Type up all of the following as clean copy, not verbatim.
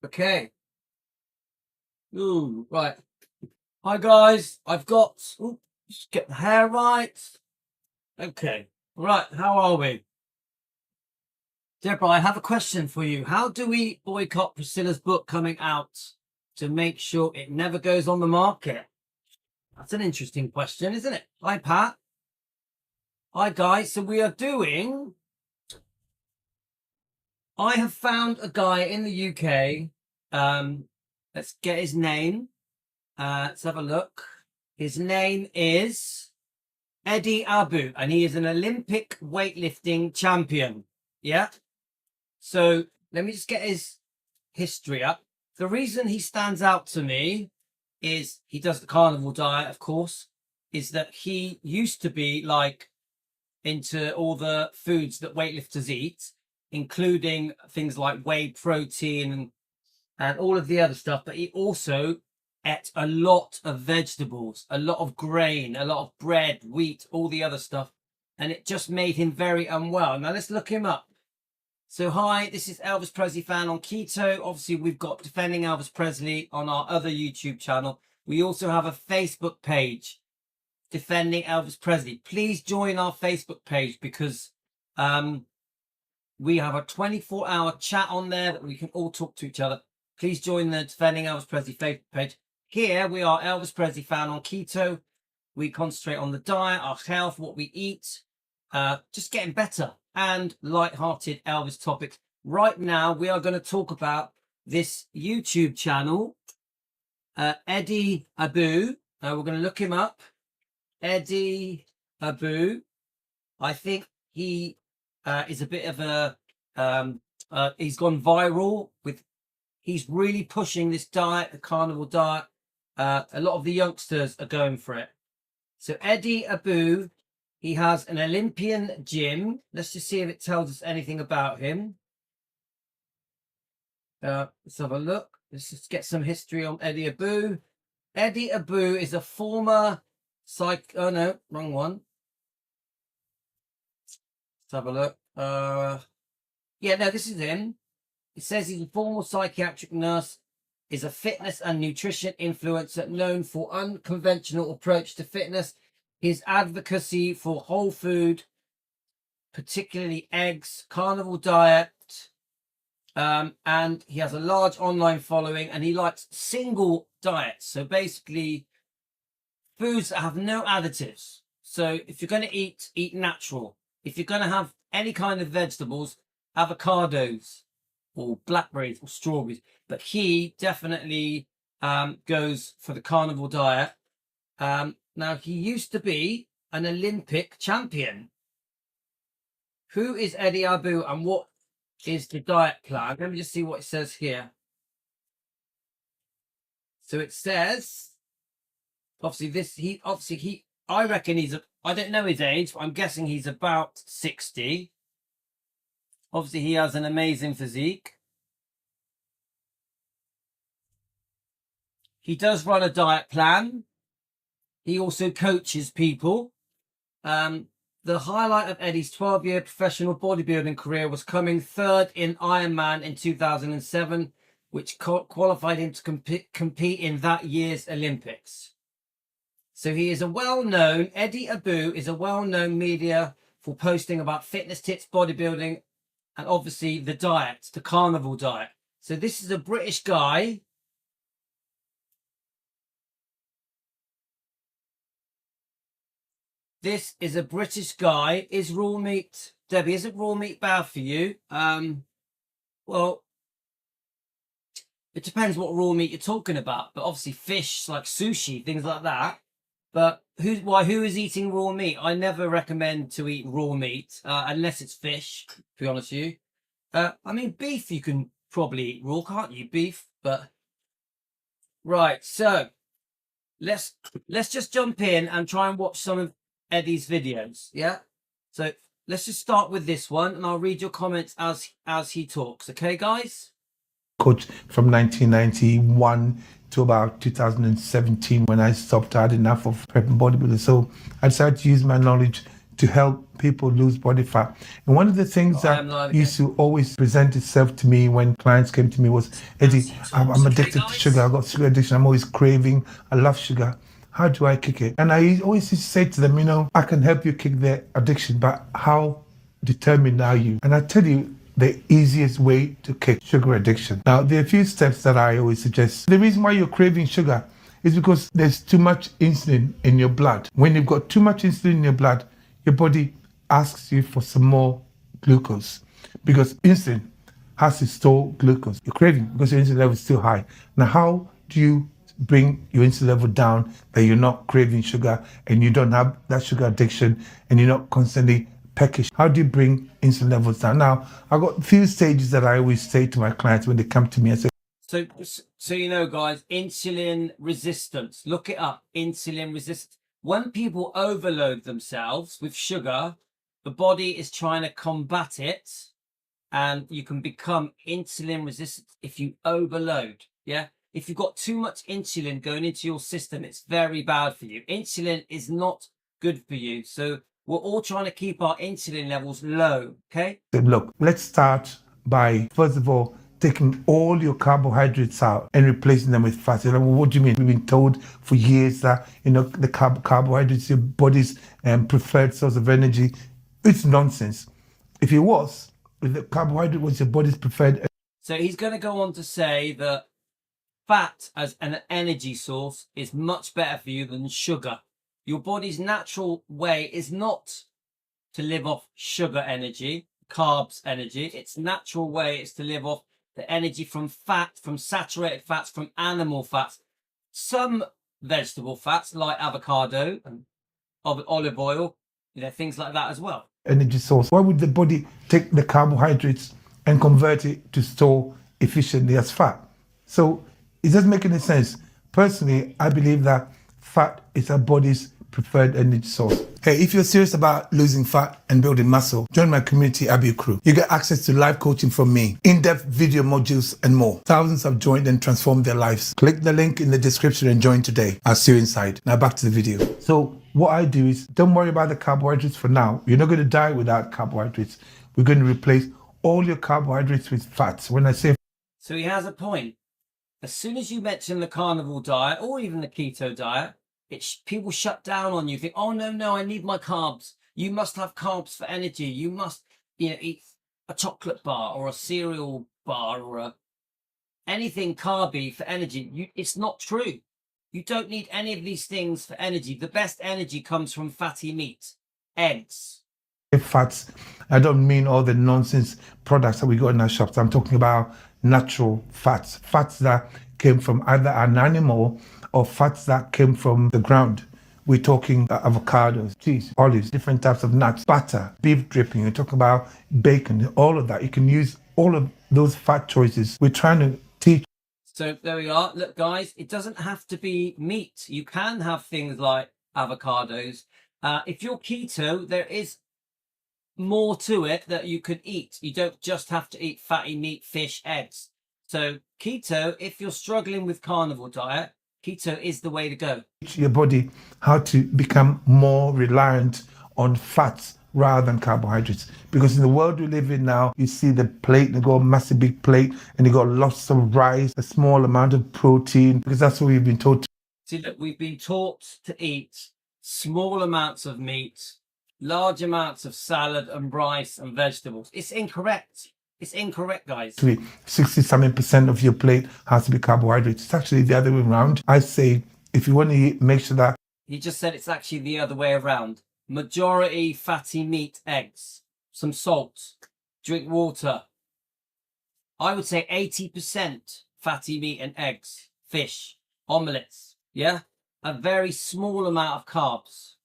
Okay. Ooh, right. Hi guys. I've got just get the hair right. Okay. Right, how are we? Deborah, I have a question for you. How do we boycott Priscilla's book coming out to make sure it never goes on the market? That's an interesting question, isn't it? Hi, Pat. Hi, guys. So we are doing. I have found a guy in the UK. Let's get his name. Let's have a look. His name is Abbew, and he is an Olympic weightlifting champion. Yeah. So let me just get his history up. The reason he stands out to me is he does the carnivore diet, of course, is that he used to be like into all the foods that weightlifters eat, including things like whey protein and all of the other stuff. But he also ate a lot of vegetables, a lot of grain, a lot of bread, wheat, all the other stuff. And it just made him very unwell. Now let's look him up. So hi, this is Elvis Presley fan on keto. Obviously, we've got Defending Elvis Presley on our other YouTube channel. We also have a Facebook page, Defending Elvis Presley. Please join our Facebook page because we have a 24-hour chat on there that we can all talk to each other. Please join the Defending Elvis Presley Facebook page. Here we are, Elvis Presley fan on keto. We concentrate on the diet, our health, what we eat, just getting better and light-hearted Elvis topics. Right now, we are going to talk about this YouTube channel, Abbew. We're going to look him up. Abbew. I think he is a bit of a he's gone viral with. He's really pushing this diet, the carnivore diet. A lot of the youngsters are going for it. So Abbew, he has an Olympian gym. Let's just see if it tells us anything about him. Let's have a look. Let's just get some history on Abbew. Abbew is a former oh no, wrong one. Let's have a look. Yeah, no, this is him. It says he's a former psychiatric nurse, is a fitness and nutrition influencer known for unconventional approach to fitness. His advocacy for whole food, particularly eggs, carnivore diet, and he has a large online following, and he likes single diets. So basically, foods that have no additives. So if you're going to eat natural. If you're going to have any kind of vegetables, avocados or blackberries or strawberries. But he definitely goes for the carnivore diet. Now, he used to be an Olympic champion. Who is Abbew and what is the diet plan? Let me just see what it says here. So it says, obviously, I reckon I don't know his age, but I'm guessing he's about 60. Obviously, he has an amazing physique. He does run a diet plan. He also coaches people. The highlight of Eddie's 12-year professional bodybuilding career was coming third in Ironman in 2007, which qualified him to compete in that year's Olympics. So he is a well-known, Abbew is a well-known media for posting about fitness tips, bodybuilding, and obviously the diet, the carnivore diet. So this is a British guy. This is a British guy. Is raw meat, Debbie, isn't raw meat bad for you? Well, it depends what raw meat you're talking about. But obviously fish, like sushi, things like that. But who is eating raw meat? I never recommend to eat raw meat unless it's fish, to be honest with you. I mean, beef you can probably eat raw, can't you? Beef, but right. So let's just jump in and try and watch some of Eddie's videos. Yeah. So let's just start with this one, and I'll read your comments as he talks. Okay, guys. Coach from 1991 to about 2017 when I stopped. I had enough of prep and bodybuilding, so I decided to use my knowledge to help people lose body fat. And one of the things I am that live used to always present itself to me when clients came to me was, Eddie, I'm addicted to sugar. I've got sugar addiction. I'm always craving. I love sugar. How do I kick it? And I always used to say to them, you know, I can help you kick the addiction, but how determined are you? And I tell you, the easiest way to kick sugar addiction. Now, there are a few steps that I always suggest. The reason why you're craving sugar is because there's too much insulin in your blood. When you've got too much insulin in your blood, your body asks you for some more glucose because insulin has to store glucose. You're craving because your insulin level is still high. Now, how do you bring your insulin level down that you're not craving sugar and you don't have that sugar addiction and you're not constantly peckish? How do you bring insulin levels down? Now, I've got a few stages that I always say to my clients when they come to me and say, So you know, guys, insulin resistance. Look it up. Insulin resistance. When people overload themselves with sugar, the body is trying to combat it, and you can become insulin resistant if you overload. Yeah. If you've got too much insulin going into your system, it's very bad for you. Insulin is not good for you. So we're all trying to keep our insulin levels low. Okay. look, let's start by, first of all, taking all your carbohydrates out and replacing them with fat. You're like, well, what do you mean? We've been told for years that, you know, the carbohydrates, your body's preferred source of energy. It's nonsense. If the carbohydrate was your body's preferred. So he's going to go on to say that fat as an energy source is much better for you than sugar. Your body's natural way is not to live off sugar energy, carbs energy. Its natural way is to live off the energy from fat, from saturated fats, from animal fats, some vegetable fats like avocado and olive oil, you know, things like that as well. Energy source. Why would the body take the carbohydrates and convert it to store efficiently as fat? So it doesn't make any sense. Personally, I believe that fat is our body's preferred energy source. Hey, if you're serious about losing fat and building muscle, join my community Abbew crew. You get access to live coaching from me, in-depth video modules, and more. Thousands have joined and transformed their lives. Click the link in the description and join today. I'll see you inside. Now back to the video. So what I do is, don't worry about the carbohydrates for now. You're not going to die without carbohydrates. We're going to replace all your carbohydrates with fats. When I say... So he has a point. As soon as you mention the carnivore diet or even the keto diet, people shut down on you. Think, oh no, I need my carbs. You must have carbs for energy. You must, eat a chocolate bar or a cereal bar or anything carby for energy. It's not true. You don't need any of these things for energy. The best energy comes from fatty meat, eggs. Fats, I don't mean all the nonsense products that we got in our shops. I'm talking about natural fats that came from either an animal or fats that came from the ground. We're talking avocados, cheese, olives, different types of nuts, butter, beef dripping. We're talking about bacon, all of that. You can use all of those fat choices. We're trying to teach. So there we are. Look, guys, it doesn't have to be meat. You can have things like avocados. If you're keto, there is more to it that you could eat. You don't just have to eat fatty meat, fish, eggs. So keto, if you're struggling with carnivore diet, keto is the way to go. Your body how to become more reliant on fats rather than carbohydrates. Because in the world we live in now, you see the plate, they got a massive big plate and they got lots of rice, a small amount of protein, because that's what we've been taught. See, look, we've been taught to eat small amounts of meat, large amounts of salad and rice and vegetables. It's incorrect. It's incorrect, guys. 60-something% of your plate has to be carbohydrates. It's actually the other way around. I say, if you want to eat, make sure that... He just said it's actually the other way around. Majority fatty meat, eggs, some salt, drink water. I would say 80% fatty meat and eggs, fish, omelettes. Yeah? A very small amount of carbs.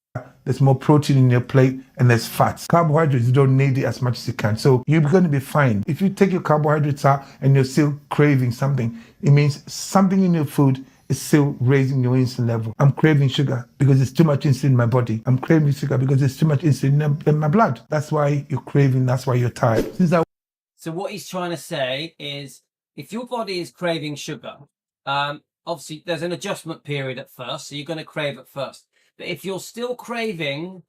There's more protein in your plate and there's fats. Carbohydrates, you don't need it as much as you can. So you're going to be fine. If you take your carbohydrates out and you're still craving something, it means something in your food is still raising your insulin level. I'm craving sugar because there's too much insulin in my body. I'm craving sugar because there's too much insulin in my blood. That's why you're craving. That's why you're tired. So what he's trying to say is, if your body is craving sugar, obviously there's an adjustment period at first, so you're going to crave it first. But if you're still craving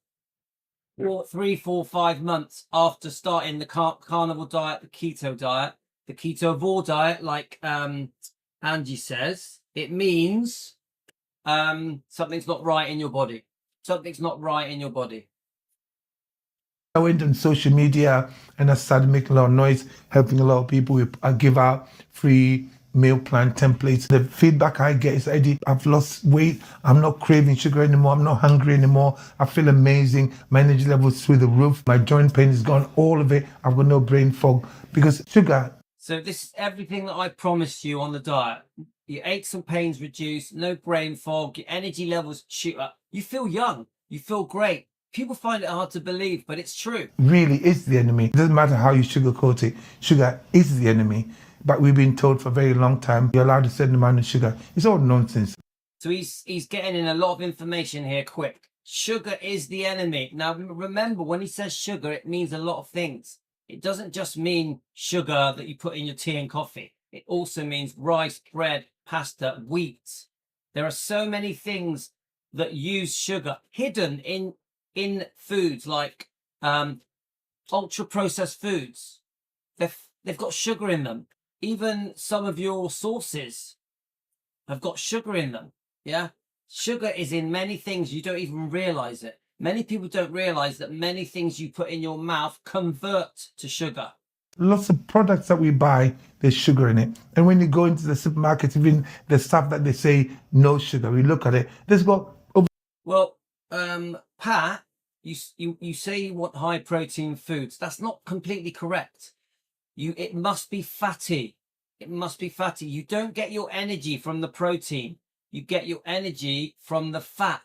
3, 4, 5 months after starting the carnivore diet, the ketovore diet, like Angie says, it means something's not right in your body. Something's not right in your body. I went on social media and I started making a lot of noise, helping a lot of people. I give out free meal plan templates. The feedback I get is, Eddie, I've lost weight. I'm not craving sugar anymore. I'm not hungry anymore. I feel amazing. My energy level's through the roof. My joint pain is gone. All of it. I've got no brain fog because sugar. So this is everything that I promised you on the diet. Your aches and pains reduce, no brain fog, your energy levels shoot up. You feel young. You feel great. People find it hard to believe, but it's true. Really is the enemy. It doesn't matter how you sugarcoat it. Sugar is the enemy. But we've been told for a very long time, you're allowed a certain amount of sugar. It's all nonsense. So he's getting in a lot of information here quick. Sugar is the enemy. Now, remember, when he says sugar, it means a lot of things. It doesn't just mean sugar that you put in your tea and coffee. It also means rice, bread, pasta, wheat. There are so many things that use sugar hidden in foods, like ultra processed foods. They've got sugar in them. Even some of your sauces have got sugar in them. Yeah, sugar is in many things. You don't even realize it. Many people don't realize that many things you put in your mouth convert to sugar. Lots of products that we buy, there's sugar in it. And when you go into the supermarket, even the stuff that they say no sugar, we look at it, there's got over. Well, Pat, you say you want high protein foods. That's not completely correct. It must be fatty. It must be fatty. You don't get your energy from the protein. You get your energy from the fat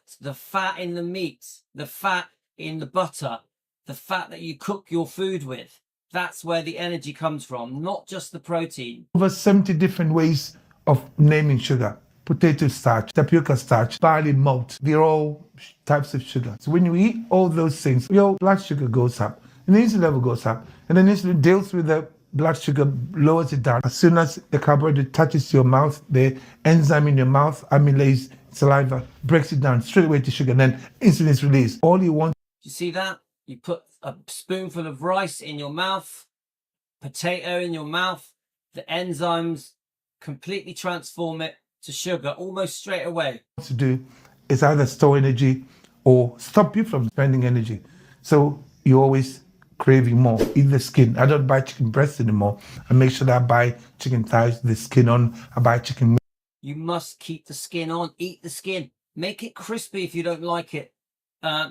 in the meat, the fat in the butter, the fat that you cook your food with. That's where the energy comes from, not just the protein. Over 70 different ways of naming sugar. Potato starch, tapioca starch, barley malt. They're all types of sugar. So when you eat all those things, your blood sugar goes up, and the insulin level goes up, and then insulin deals with the blood sugar, lowers it down. As soon as the carbohydrate touches your mouth, the enzyme in your mouth, amylase, saliva, breaks it down straight away to sugar, and then insulin is released. All you want. You see that? You put a spoonful of rice in your mouth, potato in your mouth, the enzymes completely transform it to sugar almost straight away. What to do is either store energy or stop you from spending energy. So you always craving more. Eat the skin. I don't buy chicken breasts anymore. I make sure that I buy chicken thighs, the skin on. I buy chicken meat. You must keep the skin on. Eat the skin. Make it crispy if you don't like it.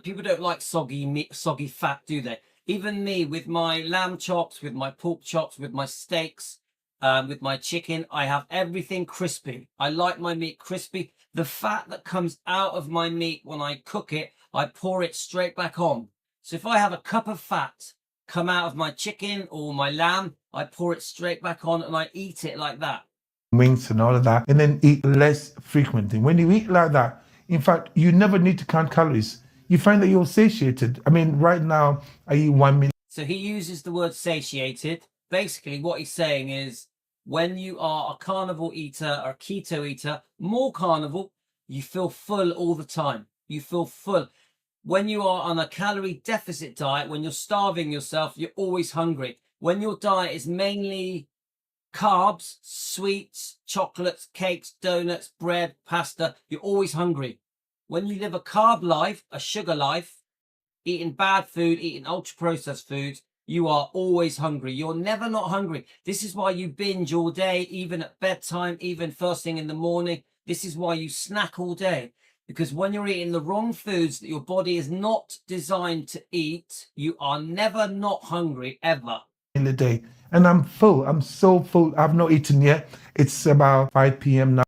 People don't like soggy meat, soggy fat, do they? Even me, with my lamb chops, with my pork chops, with my steaks, with my chicken, I have everything crispy. I like my meat crispy. The fat that comes out of my meat when I cook it, I pour it straight back on. So if I have a cup of fat come out of my chicken or my lamb, I pour it straight back on and I eat it like that. Wings and all of that, and then eat less frequently. When you eat like that, in fact, you never need to count calories. You find that you're satiated. I mean, right now, I eat 1 million. So he uses the word satiated. Basically, what he's saying is, when you are a carnivore eater or a keto eater, more carnivore, you feel full all the time. You feel full. When you are on a calorie deficit diet, when you're starving yourself, you're always hungry. When your diet is mainly carbs, sweets, chocolates, cakes, donuts, bread, pasta, you're always hungry. When you live a carb life, a sugar life, eating bad food, eating ultra processed foods, you are always hungry. You're never not hungry. This is why you binge all day, even at bedtime, even first thing in the morning. This is why you snack all day. Because when you're eating the wrong foods that your body is not designed to eat, you are never not hungry, ever. In the day. And I'm full. I'm so full. I've not eaten yet. It's about 5 p.m. now.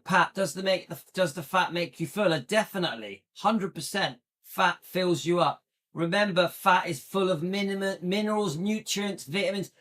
Pat, does the fat make you fuller? Definitely. 100%. Fat fills you up. Remember, fat is full of minerals, nutrients, vitamins.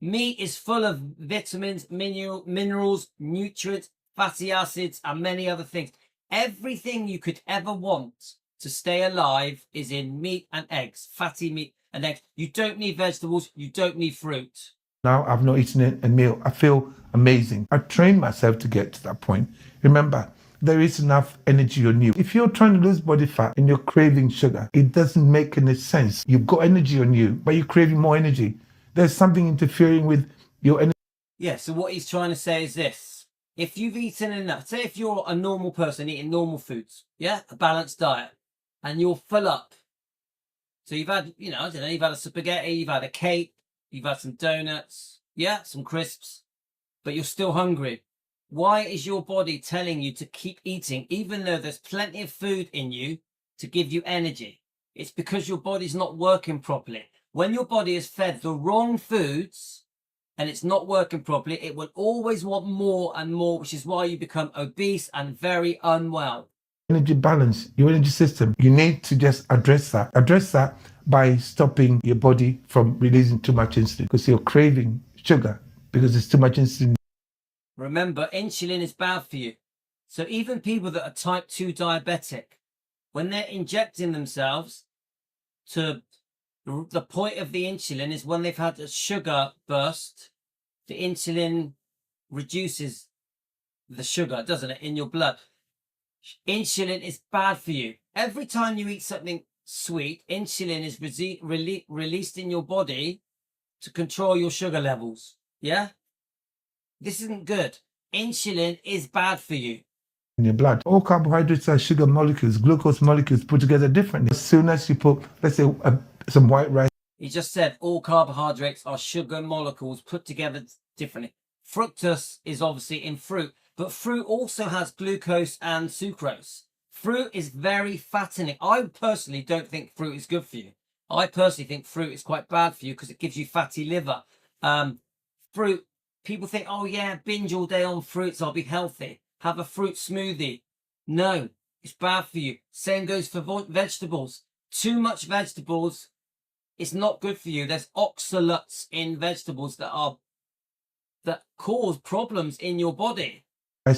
Meat is full of vitamins, minerals, nutrients, fatty acids, and many other things. Everything you could ever want to stay alive is in meat and eggs, fatty meat and eggs. You don't need vegetables. You don't need fruit. Now I've not eaten a meal. I feel amazing. I trained myself to get to that point. Remember, there is enough energy on you. If you're trying to lose body fat and you're craving sugar, it doesn't make any sense. You've got energy on you, but you're craving more energy. There's something interfering with your energy. Yeah, so what he's trying to say is this. If you've eaten enough, say if you're a normal person eating normal foods, yeah, a balanced diet, and you're full up. So you've had, I don't know, you've had a spaghetti, you've had a cake, you've had some donuts, yeah, some crisps, but you're still hungry. Why is your body telling you to keep eating, even though there's plenty of food in you to give you energy? It's because your body's not working properly. When your body is fed the wrong foods and it's not working properly, it will always want more and more, which is why you become obese and very unwell. Energy balance, your energy system. You need to just address that. Address that by stopping your body from releasing too much insulin, because you're craving sugar because there's too much insulin. Remember, insulin is bad for you. So even people that are type 2 diabetic, when they're injecting themselves, to the point of the insulin is when they've had a sugar burst, the insulin reduces the sugar, doesn't it, in your blood. Insulin is bad for you. Every time you eat something sweet, insulin is released in your body to control your sugar levels. Yeah? This isn't good. Insulin is bad for you. In your blood. All carbohydrates are sugar molecules, glucose molecules put together differently. As soon as you put, let's say, some white rice. He just said all carbohydrates are sugar molecules put together differently. Fructose is obviously in fruit, but fruit also has glucose and sucrose. Fruit is very fattening. I personally don't think fruit is good for you. I personally think fruit is quite bad for you because it gives you fatty liver. Fruit, people think, oh yeah, binge all day on fruits, I'll be healthy. Have a fruit smoothie. No, it's bad for you. Same goes for vegetables. Too much vegetables, it's not good for you. There's oxalates in vegetables that cause problems in your body.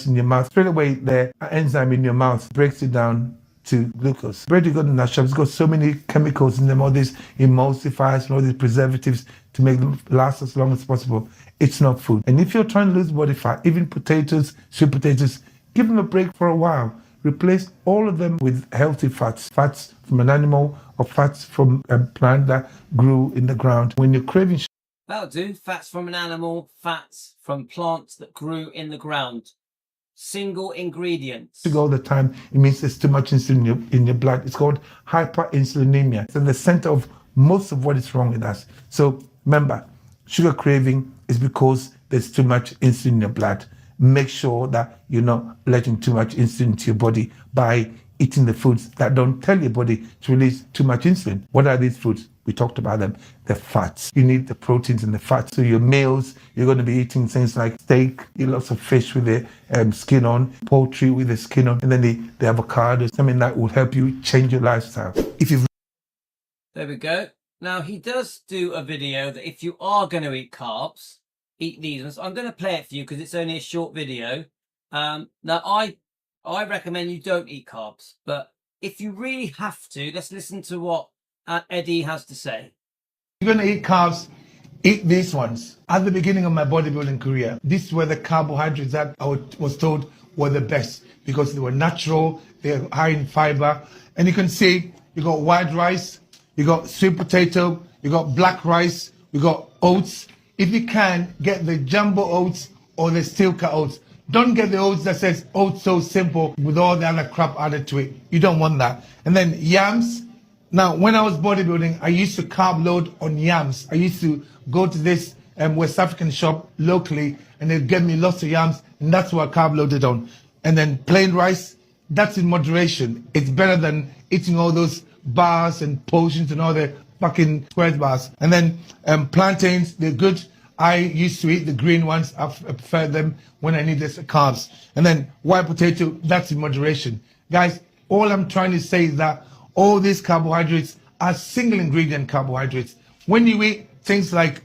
In your mouth, straight away the enzyme in your mouth breaks it down to glucose. Bread you got in that shop, it's got so many chemicals in them, all these emulsifiers and all these preservatives to make them last as long as possible. It's not food. And if you're trying to lose body fat, even potatoes, sweet potatoes, give them a break for a while. Replace all of them with healthy fats, fats from an animal or fats from a plant that grew in the ground. When you're craving, that'll do. Fats from an animal, fats from plants that grew in the ground. Single ingredients. All the time, it means there's too much insulin in your blood. It's called hyperinsulinemia. It's in the center of most of what is wrong with us. So remember, sugar craving is because there's too much insulin in your blood. Make sure that you're not letting too much insulin into your body by eating the foods that don't tell your body to release too much insulin. What are these foods? We talked about them. The fats. You need the proteins and the fats. So your meals, you're going to be eating things like steak, lots of fish with the skin on, poultry with the skin on, and then the avocado, something that will help you change your lifestyle. There we go. Now he does do a video that if you are going to eat carbs, eat these ones. I'm going to play it for you because it's only a short video. Now I recommend you don't eat carbs, but if you really have to, let's listen to what Eddie has to say. You're going to eat carbs, eat these ones. At the beginning of my bodybuilding career, these were the carbohydrates that I was told were the best because they were natural, they're high in fiber. And you can see you got white rice, you got sweet potato, you got black rice, you got oats. If you can, get the jumbo oats or the steel cut oats. Don't get the oats that says oats so simple with all the other crap added to it. You don't want that. And then yams. Now, when I was bodybuilding, I used to carb load on yams. I used to go to this West African shop locally and they'd give me lots of yams and that's what I carb loaded on. And then plain rice, that's in moderation. It's better than eating all those bars and potions and all the fucking squares bars. And then plantains, they're good. I used to eat the green ones. I prefer them when I need this carbs. And then white potato, that's in moderation. Guys, all I'm trying to say is that all these carbohydrates are single ingredient carbohydrates. When you eat things like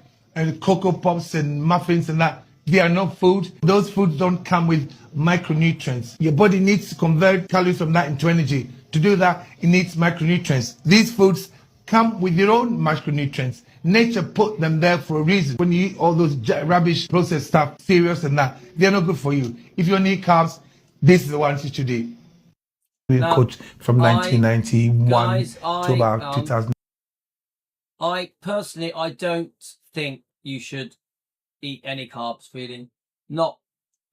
Cocoa Pops and muffins and that, they are not food. Those foods don't come with micronutrients. Your body needs to convert calories from that into energy. To do that, it needs micronutrients. These foods come with your own micronutrients. Nature put them there for a reason. When you eat all those rubbish processed stuff, cereals and that, they're not good for you. If you need carbs, This is the one you should eat. Being Now, coach from I 1991 guys, to about 2000. I personally, I don't think you should eat any carbs, really. Not,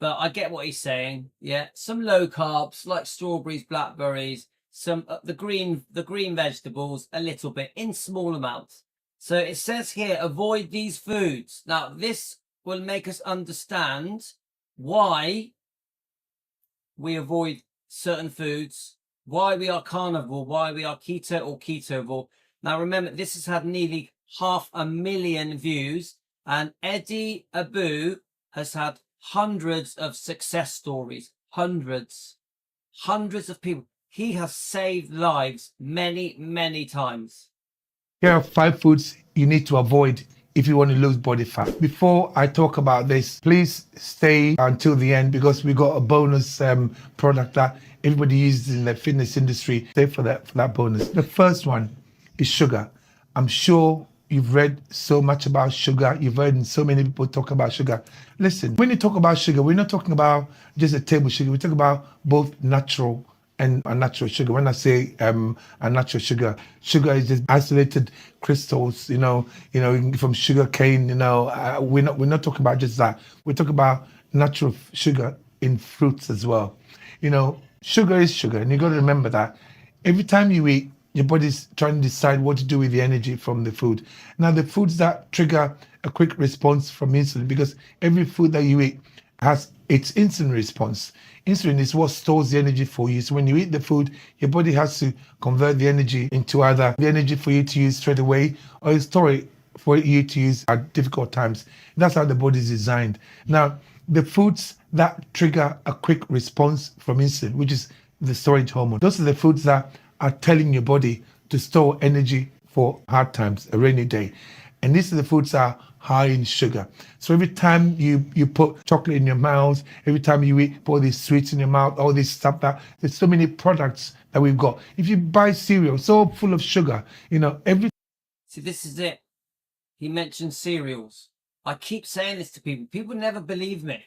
but I get what he's saying. Yeah, some low carbs like strawberries, blackberries, some the green vegetables, a little bit in small amounts. So it says here, avoid these foods. Now this will make us understand why we avoid certain foods, why we are carnivore, why we are keto or ketovore. Now remember, this has had nearly 500,000 views, and Eddie Abbew has had hundreds of success stories, hundreds of people. He has saved lives many, many times. Here are 5 foods you need to avoid if you want to lose body fat. Before I talk about this, please stay until the end because we got a bonus product that everybody uses in the fitness industry. Stay for that bonus. The first one is sugar. I'm sure you've read so much about sugar. You've heard so many people talk about sugar. Listen, when you talk about sugar, we're not talking about just a table sugar. We talk about both natural and unnatural sugar. When I say unnatural sugar, sugar is just isolated crystals, from sugar cane. We're not talking about just that. We're talking about natural sugar in fruits as well. Sugar is sugar, and you got to remember that every time you eat, your body's trying to decide what to do with the energy from the food. Now, the foods that trigger a quick response from insulin, because every food that you eat has its insulin response. Insulin is what stores the energy for you. So when you eat the food, your body has to convert the energy into either the energy for you to use straight away or store it for you to use at difficult times. That's how the body is designed. Now, the foods that trigger a quick response from insulin, which is the storage hormone, those are the foods that are telling your body to store energy for hard times, a rainy day. And these are the foods that are high in sugar. So every time you put chocolate in your mouth, every time you eat, put all these sweets in your mouth, all this stuff, there's so many products that we've got. If you buy cereal, so full of sugar, See, this is it. He mentioned cereals. I keep saying this to people. People never believe me.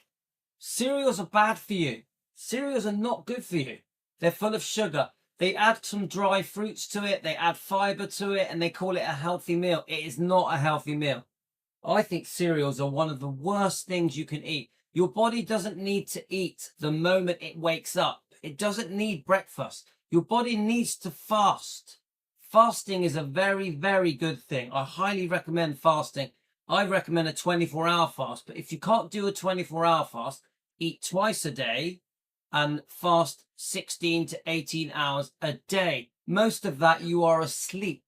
Cereals are bad for you. Cereals are not good for you. They're full of sugar. They add some dry fruits to it. They add fiber to it, and they call it a healthy meal. It is not a healthy meal. I think cereals are one of the worst things you can eat. Your body doesn't need to eat the moment it wakes up. It doesn't need breakfast. Your body needs to fast. Fasting is a very, very good thing. I highly recommend fasting. I recommend a 24-hour fast. But if you can't do a 24-hour fast, eat twice a day and fast 16 to 18 hours a day. Most of that you are asleep.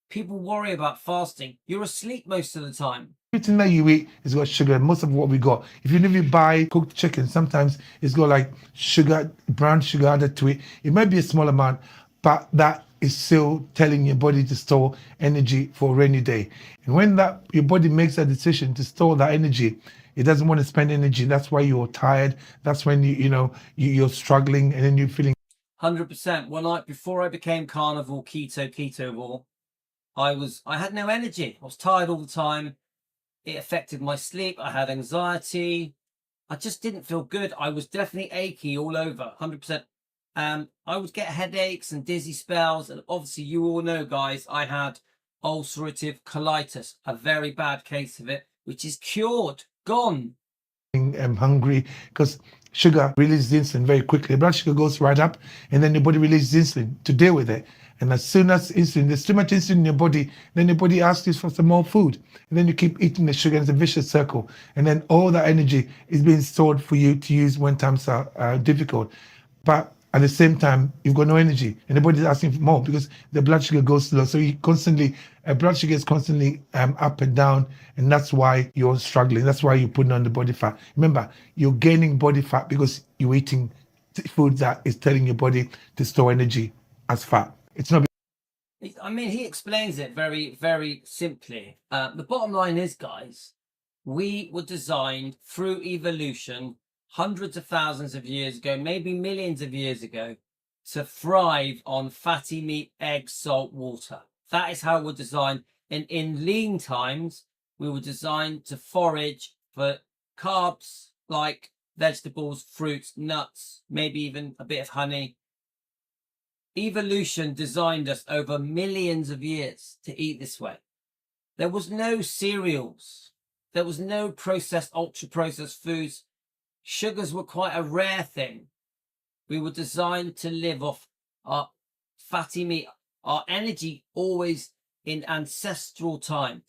People worry about fasting. You're asleep most of the time. Everything that you eat has got sugar. Most of what we got. If you buy cooked chicken, sometimes it's got like sugar, brown sugar added to it. It might be a small amount, but that is still telling your body to store energy for a rainy day. And when your body makes that decision to store that energy, it doesn't want to spend energy. That's why you're tired. That's when you're struggling, and then you're feeling 100%. Before I became carnivore, ketovore, I had no energy. I was tired all the time. It affected my sleep. I had anxiety. I just didn't feel good. I was definitely achy all over, 100%. I would get headaches and dizzy spells. And obviously, you all know, guys, I had ulcerative colitis, a very bad case of it, which is cured, gone. hungry because sugar releases insulin very quickly. Blood sugar goes right up, and then your body releases insulin to deal with it. And as soon as there's too much insulin in your body, then your body asks you for some more food. And then you keep eating the sugar, and it's a vicious circle. And then all that energy is being stored for you to use when times are difficult. But at the same time, you've got no energy, and the body's asking for more because the blood sugar goes low. So blood sugar is constantly up and down, and that's why you're struggling. That's why you're putting on the body fat. Remember, you're gaining body fat because you're eating food that is telling your body to store energy as fat. It's not. I mean, he explains it very, very simply. The bottom line is, guys, we were designed through evolution hundreds of thousands of years ago, maybe millions of years ago, to thrive on fatty meat, eggs, salt, water. That is how we're designed. And in lean times, we were designed to forage for carbs like vegetables, fruits, nuts, maybe even a bit of honey. Evolution designed us over millions of years to eat this way. There was no cereals. There was no processed, ultra-processed foods. Sugars were quite a rare thing. We were designed to live off our fatty meat, our energy always in ancestral times,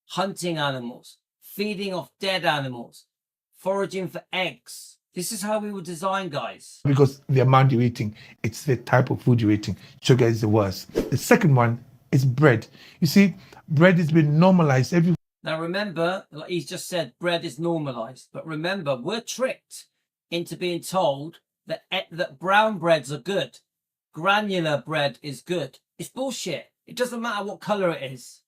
hunting animals, feeding off dead animals, foraging for eggs. This is how we were designed, guys. Because the amount you're eating, it's the type of food you're eating. Sugar is the worst. The second one is bread. You see, bread has been normalized everywhere. Now remember, like he's just said, bread is normalized. But remember, we're tricked into being told that brown breads are good. Granular bread is good. It's bullshit. It doesn't matter what color it is.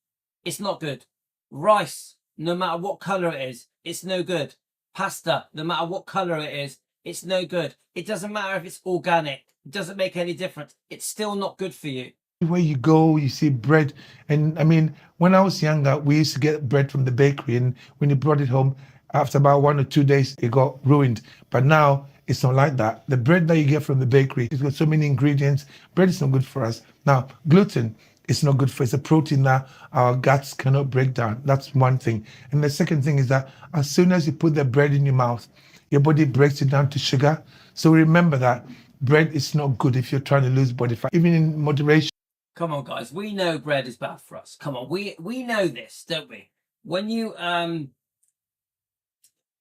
It's not good. Rice, no matter what color it is, it's no good. Pasta, no matter what color it is, it's no good. It doesn't matter if it's organic. It doesn't make any difference. It's still not good for you. Where you go, you see bread. And I mean, when I was younger, we used to get bread from the bakery. And when you brought it home, after about 1 or 2 days, it got ruined. But now it's not like that. The bread that you get from the bakery, it's got so many ingredients. Bread is not good for us. Now, gluten, it's not good for us. It's a protein that our guts cannot break down. That's one thing. And the second thing is that as soon as you put the bread in your mouth, your body breaks it down to sugar. So remember that bread is not good if you're trying to lose body fat, even in moderation. Come on, guys. We know bread is bad for us. Come on. We know this, don't we? When you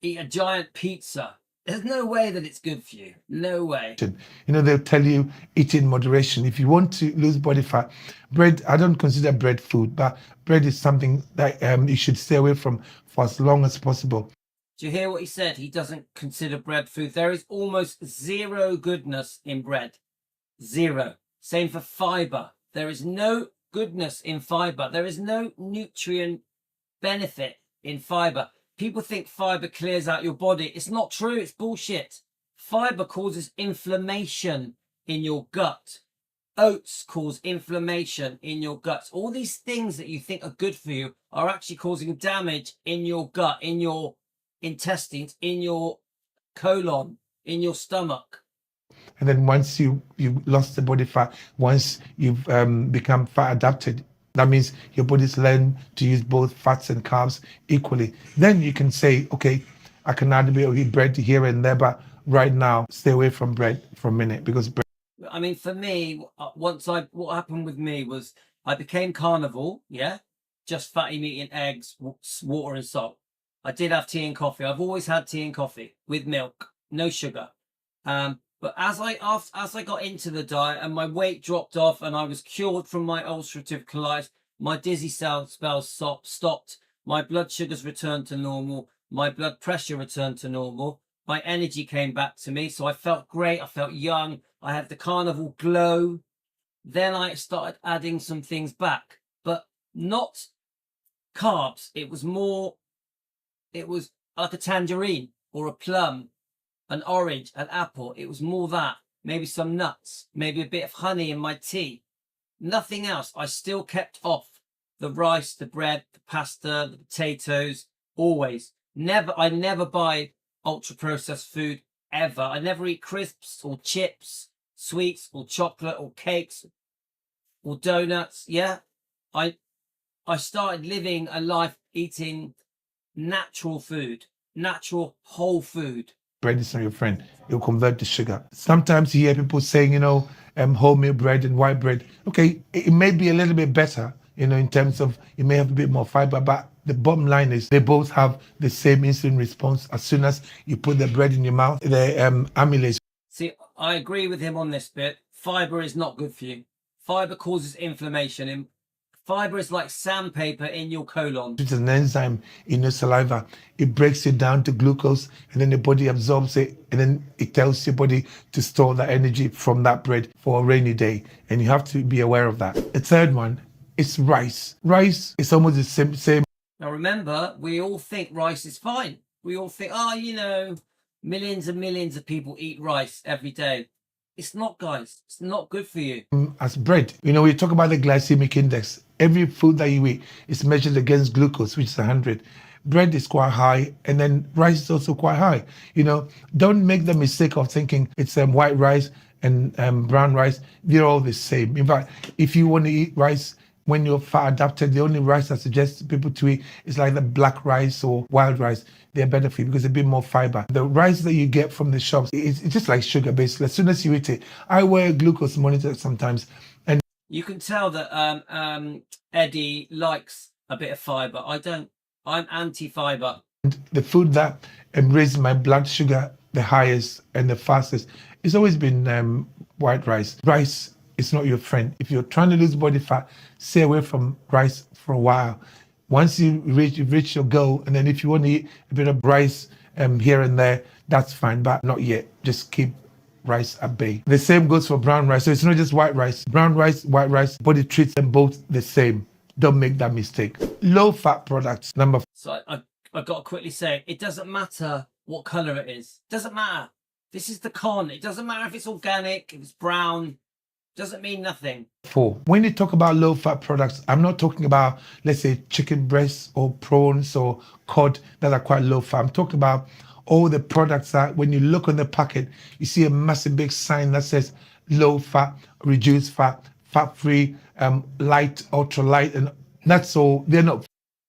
eat a giant pizza, there's no way that it's good for you. No way. You know, they'll tell you eat in moderation. If you want to lose body fat, bread, I don't consider bread food, but bread is something that you should stay away from for as long as possible. Do you hear what he said? He doesn't consider bread food. There is almost zero goodness in bread. Zero. Same for fiber. There is no goodness in fiber. There is no nutrient benefit in fiber. People think fiber clears out your body. It's not true. It's bullshit. Fiber causes inflammation in your gut. Oats cause inflammation in your guts. All these things that you think are good for you are actually causing damage in your gut, in your intestines, in your colon, in your stomach. And then once you've lost the body fat, once you've become fat adapted, that means your body's learned to use both fats and carbs equally. Then you can say, okay, I can add a bit of bread here and there, but right now, stay away from bread for a minute because bread. I mean, for me, what happened with me was I became carnivore, yeah? Just fatty meat and eggs, water and salt. I did have tea and coffee. I've always had tea and coffee with milk, no sugar. But as I got into the diet and my weight dropped off and I was cured from my ulcerative colitis, my dizzy spells stopped, my blood sugars returned to normal, my blood pressure returned to normal, my energy came back to me, so I felt great, I felt young, I had the carnival glow. Then I started adding some things back, but not carbs. It was like a tangerine or a plum, an orange, an apple. It was more that, maybe some nuts, maybe a bit of honey in my tea. Nothing else. I still kept off the rice, the bread, the pasta, the potatoes, always. I never buy ultra processed food ever. I never eat crisps or chips, sweets or chocolate or cakes or donuts. Yeah. I started living a life eating natural food, natural whole food. Bread is not your friend. It'll convert to sugar. Sometimes you hear people saying, wholemeal bread and white bread. Okay, it may be a little bit better, in terms of you may have a bit more fiber, but the bottom line is they both have the same insulin response. As soon as you put the bread in your mouth, the amylase. See, I agree with him on this bit. Fiber is not good for you. Fiber causes inflammation. Fiber is like sandpaper in your colon. Which is an enzyme in your saliva. It breaks it down to glucose and then the body absorbs it and then it tells your body to store that energy from that bread for a rainy day. And you have to be aware of that. The third one is rice. Rice is almost the same. Now remember, we all think rice is fine. We all think, millions and millions of people eat rice every day. It's not, guys. It's not good for you. As bread, we talk about the glycemic index. Every food that you eat is measured against glucose, which is 100. bread is quite high, and then rice is also quite high. Don't make the mistake of thinking it's white rice and brown rice. They're all the same. In fact, if you want to eat rice when you're fat adapted, the only rice I suggest people to eat is like the black rice or wild rice. They're better for you because they're a bit more fiber. The rice that you get from the shops, it's just like sugar basically. As soon as you eat it, I wear a glucose monitor sometimes, and You can tell that Eddie likes a bit of fiber. I don't. I'm anti-fiber. the food that raised my blood sugar the highest and the fastest, it's always been white rice. Rice is not your friend. If you're trying to lose body fat, stay away from rice for a while. Once you've reached your goal, and then if you want to eat a bit of rice here and there, that's fine, but not yet. Just keep rice at bay. The same goes for brown rice. So it's not just white rice. Brown rice, white rice, body treats them both the same. Don't make that mistake. Low fat products, number. So I've got to quickly say, it doesn't matter what color it is. It doesn't matter. This is the con. It doesn't matter if it's organic, if it's brown. Doesn't mean nothing. 4. When you talk about low fat products, I'm not talking about, let's say, chicken breasts or prawns or cod that are quite low fat. I'm talking about all the products that when you look on the packet, you see a massive big sign that says low fat, reduced fat, fat free, light, ultra light, and that's all. They're not.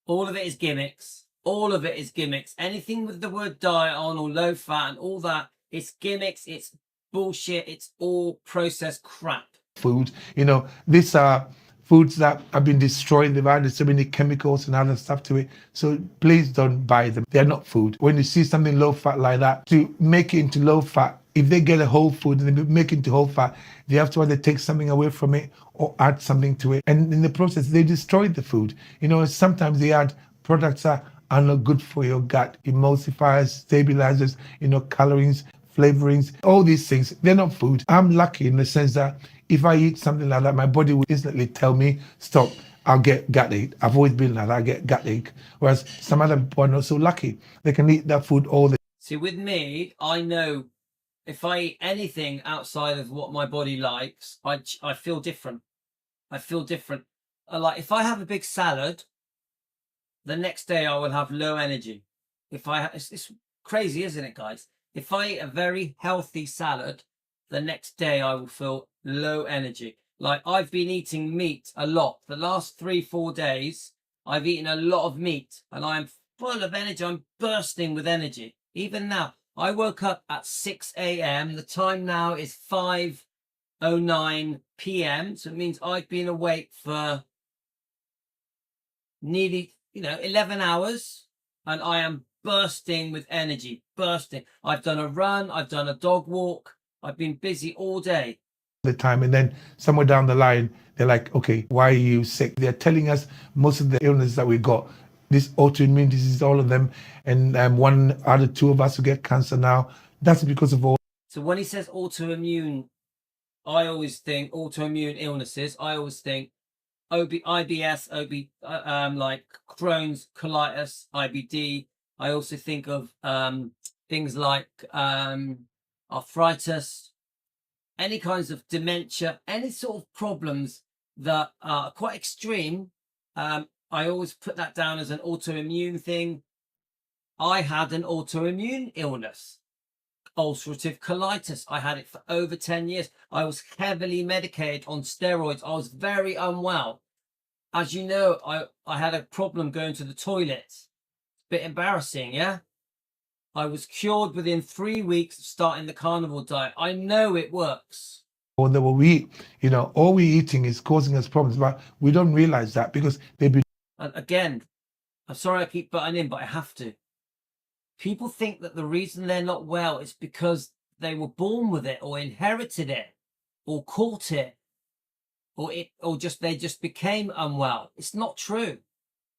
All of it is gimmicks. All of it is gimmicks. Anything with the word diet on or low fat and all that, it's gimmicks, it's bullshit, it's all processed crap. Food, these are foods that have been destroyed. They've added so many chemicals and other stuff to it. So please don't buy them. They're not food. When you see something low fat like that, to make it into low fat, if they get a whole food and they make it into whole fat, they have to either take something away from it or add something to it. And in the process, they destroyed the food. Sometimes they add products that are not good for your gut, emulsifiers, stabilizers, colorings, flavorings, all these things. They're not food. I'm lucky in the sense that if I eat something like that, my body will instantly tell me, stop, I'll get gut ache. I've always been like that, I get gut ache. Whereas some other people are not so lucky. They can eat that food all the. See, with me, I know if I eat anything outside of what my body likes, I feel different. I feel different. Like if I have a big salad, the next day I will have low energy. It's crazy, isn't it, guys? If I eat a very healthy salad, the next day I will feel low energy. Like I've been eating meat a lot. The last 3-4 days, I've eaten a lot of meat and I'm full of energy. I'm bursting with energy. Even now, I woke up at 6 a.m. The time now is 5:09 p.m. So it means I've been awake for nearly, 11 hours and I am bursting with energy, bursting. I've done a run, I've done a dog walk, I've been busy all day. The time, and then somewhere down the line, they're like, okay, why are you sick? They're telling us most of the illness that we got, this autoimmune disease, all of them, and 1 out of 2 of us who get cancer now, that's because of all. So when he says autoimmune, I always think autoimmune illnesses, I always think IBS, like Crohn's, colitis, IBD. I also think of things like arthritis, any kinds of dementia, any sort of problems that are quite extreme. I always put that down as an autoimmune thing. I had an autoimmune illness, ulcerative colitis. I had it for over 10 years. I was heavily medicated on steroids. I was very unwell. As you know, I had a problem going to the toilet. Bit embarrassing, yeah? I was cured within 3 weeks of starting the carnivore diet. I know it works. Or that what we eat, all we eating is causing us problems, but we don't realize that because they've been. And again, I'm sorry I keep butting in, but I have to. People think that the reason they're not well is because they were born with it or inherited it or caught it or they just became unwell. It's not true.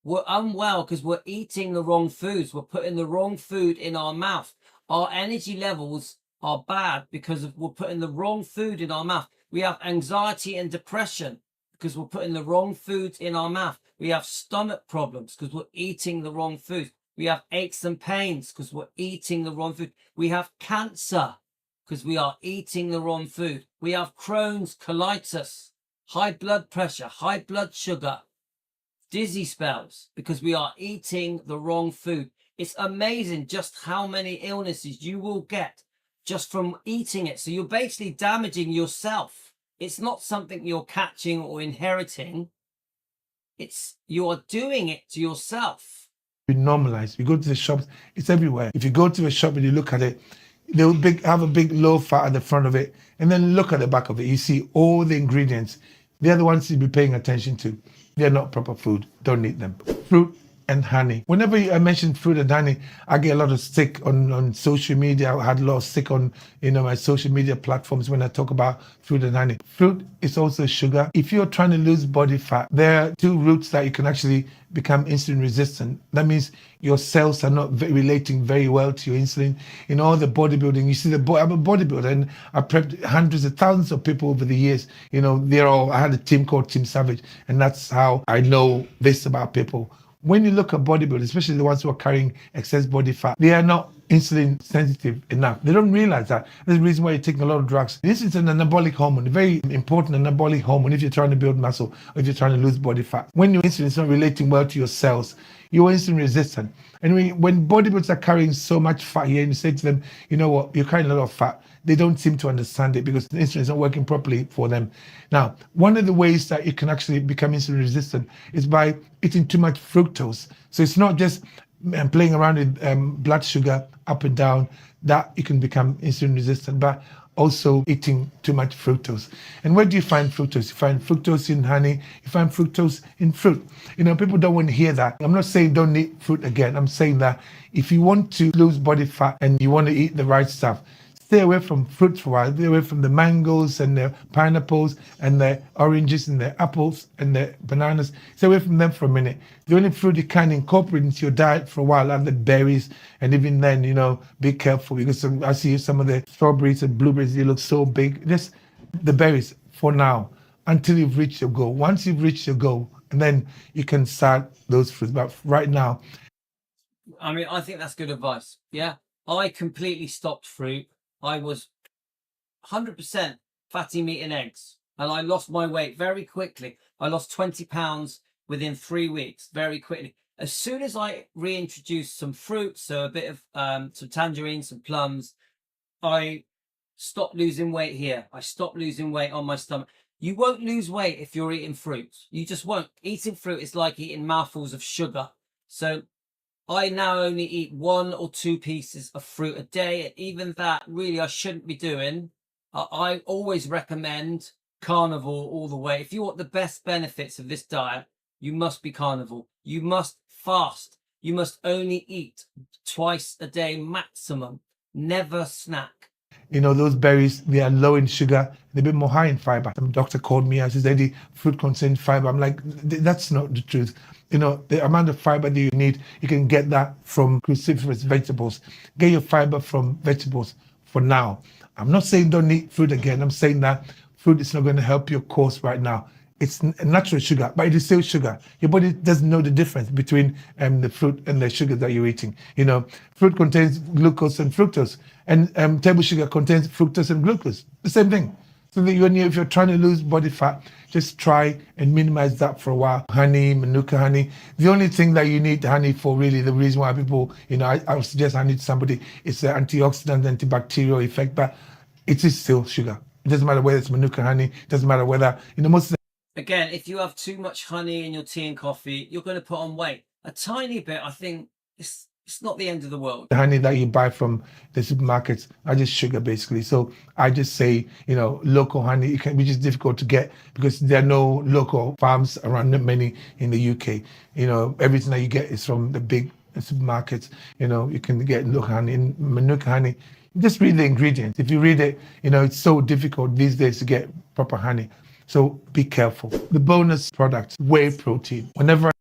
We're unwell because we're eating the wrong foods. We're putting the wrong food in our mouth. Our energy levels are bad because we're putting the wrong food in our mouth. We have anxiety and depression because we're putting the wrong foods in our mouth. We have stomach problems because we're eating the wrong food. We have aches and pains because we're eating the wrong food. We have cancer because we are eating the wrong food. We have Crohn's, colitis, high blood pressure, high blood sugar, dizzy spells because we are eating the wrong food. It's amazing just how many illnesses you will get just from eating it. So you're basically damaging yourself. It's not something you're catching or inheriting. You are doing it to yourself. We normalize. We go to the shops, it's everywhere. If you go to a shop and you look at it, they'll have a big low fat at the front of it, and then look at the back of it. You see all the ingredients. They're the ones you'll be paying attention to. They're not proper food. Don't eat them. Fruit and honey. Whenever I mention fruit and honey, I get a lot of stick on social media. I had a lot of stick on my social media platforms when I talk about fruit and honey. Fruit is also sugar. If you're trying to lose body fat, there are two routes that you can actually become insulin resistant. That means your cells are not relating very well to your insulin. In all the bodybuilding, you see I'm a bodybuilder and I prepped hundreds of thousands of people over the years. I had a team called Team Savage, and that's how I know this about people. When you look at bodybuilders, especially the ones who are carrying excess body fat, they are not insulin sensitive enough. They don't realize that. There's a reason why you're taking a lot of drugs. This is an anabolic hormone, a very important anabolic hormone if you're trying to build muscle or if you're trying to lose body fat. When your insulin is not relating well to your cells, you're insulin resistant. And when bodybuilders are carrying so much fat here and you say to them, you know what, you're carrying a lot of fat, they don't seem to understand it because the insulin is not working properly for them. Now, one of the ways that you can actually become insulin resistant is by eating too much fructose. So it's not just playing around with blood sugar up and down that you can become insulin resistant, but also eating too much fructose. And where do you find fructose? You find fructose in honey, you find fructose in fruit. People don't want to hear that. I'm not saying don't eat fruit again. I'm saying that if you want to lose body fat and you want to eat the right stuff, stay away from fruit for a while. Stay away from the mangoes and the pineapples and the oranges and the apples and the bananas. Stay away from them for a minute. The only fruit you can incorporate into your diet for a while are the berries. And even then, be careful because I see some of the strawberries and blueberries, they look so big. Just the berries for now until you've reached your goal. Once you've reached your goal, and then you can start those fruits. But right now, I think that's good advice. Yeah. I completely stopped fruit. I was 100% fatty meat and eggs, and I lost my weight very quickly. I lost 20 pounds within 3 weeks, very quickly. As soon as I reintroduced some fruit, so a bit of some tangerines, some plums, I stopped losing weight here. I stopped losing weight on my stomach. You won't lose weight if you're eating fruit. You just won't. Eating fruit is like eating mouthfuls of sugar. So I now only eat 1 or 2 pieces of fruit a day. Even that, really, I shouldn't be doing. I always recommend carnivore all the way. If you want the best benefits of this diet, you must be carnivore. You must fast. You must only eat twice a day maximum. Never snack. Those berries, they are low in sugar, they're a bit more high in fiber. Some doctor called me and says, Eddie, fruit contains fiber. I'm like, that's not the truth. The amount of fiber that you need, you can get that from cruciferous vegetables. Get your fiber from vegetables for now. I'm not saying don't eat fruit again. I'm saying that fruit is not going to help your cause right now. It's natural sugar, but it is still sugar. Your body doesn't know the difference between the fruit and the sugar that you're eating. Fruit contains glucose and fructose, and table sugar contains fructose and glucose. The same thing. So that if you're trying to lose body fat, just try and minimize that for a while. Honey, manuka honey. The only thing that you need honey for, really, the reason why people, I would suggest honey to somebody, it's the antioxidant, antibacterial effect, but it is still sugar. It doesn't matter whether it's manuka honey. It doesn't matter whether, most of Again, if you have too much honey in your tea and coffee, you're going to put on weight. A tiny bit, I think, it's not the end of the world. the honey that you buy from the supermarkets are just sugar, basically. So I just say, local honey, which is difficult to get because there are no local farms around many in the UK. Everything that you get is from the big supermarkets. You can get local honey. In manuka honey, just read the ingredients. If you read it, it's so difficult these days to get proper honey. So be careful. The bonus product, whey protein. Whenever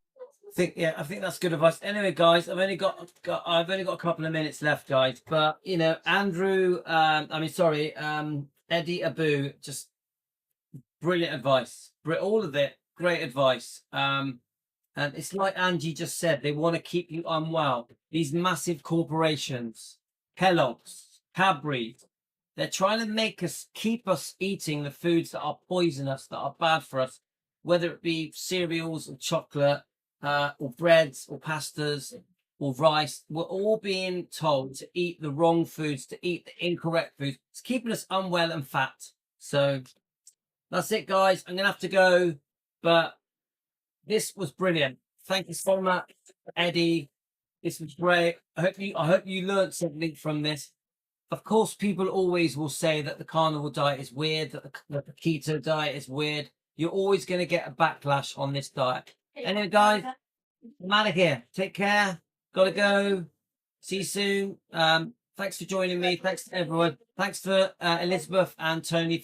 I think that's good advice. Anyway, guys, I've only got a couple of minutes left, guys. But Andrew, Eddie Abbew, just brilliant advice. All of it, great advice. And it's like Angie just said, they want to keep you unwell. These massive corporations, Kellogg's, Cadbury, they're trying to keep us eating the foods that are poisonous, that are bad for us, whether it be cereals or chocolate. or breads or pastas or rice, we're all being told to eat the wrong foods, to eat the incorrect foods. It's keeping us unwell and fat. So that's it, guys. I'm gonna have to go, but this was brilliant. Thank you so much, Eddie. This was great. I hope you learned something from this. Of course, people always will say that the carnivore diet is weird, that the keto diet is weird. You're always going to get a backlash on this diet. Anyway, guys, I'm out of here. Take care. Gotta go. See you soon. Thanks for joining me. Thanks to everyone. Thanks for Elizabeth and Tony.